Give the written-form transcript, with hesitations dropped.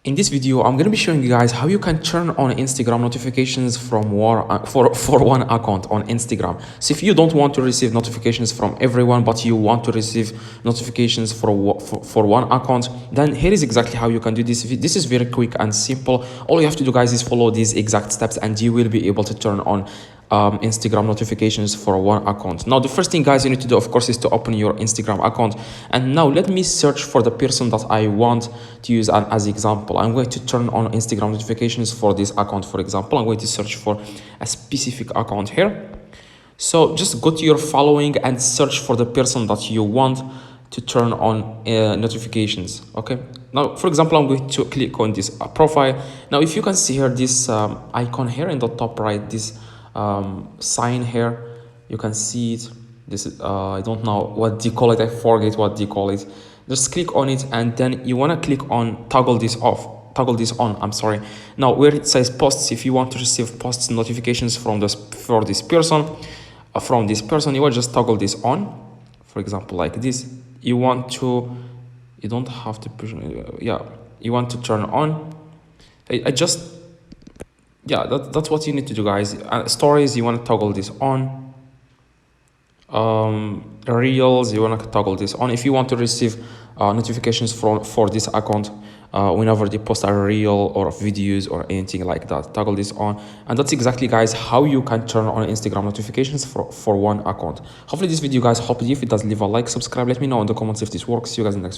In this video, I'm going to be showing you guys how you can turn on Instagram notifications from for one account on Instagram. So if you don't want to receive notifications from everyone, but you want to receive notifications for one account, then here is exactly how you can do this. This is very quick and simple. All you have to do, guys, is follow these exact steps and you will be able to turn on Instagram notifications for one account. Now, the first thing, guys, you need to do, of course, is to open your Instagram account. And now let me search for the person that I want to use as example. I'm going to turn on Instagram notifications for this account. For example, I'm going to search for a specific account here. So just go to your following and search for the person that you want to turn on notifications. Okay, now for example, I'm going to click on this profile. Now if you can see here, this icon here in the top right, this sign here, you can see it. This is I don't know what do you call it, I forget what do you call it. Just click on it and then you want to click on toggle this on, I'm sorry. Now where it says posts, if you want to receive posts notifications from this person, you will just toggle this on. For example, like this, you don't have to push, you want to turn on. That's what you need to do, guys. Stories, you want to toggle this on. Reels, you want to toggle this on if you want to receive notifications for this account whenever they post a reel or videos or anything like that. Toggle this on, and that's exactly, guys, how you can turn on Instagram notifications for one account. Hopefully this video, guys, helped you. If it does, leave a like, subscribe, let me know in the comments if this works. See you guys in the next video.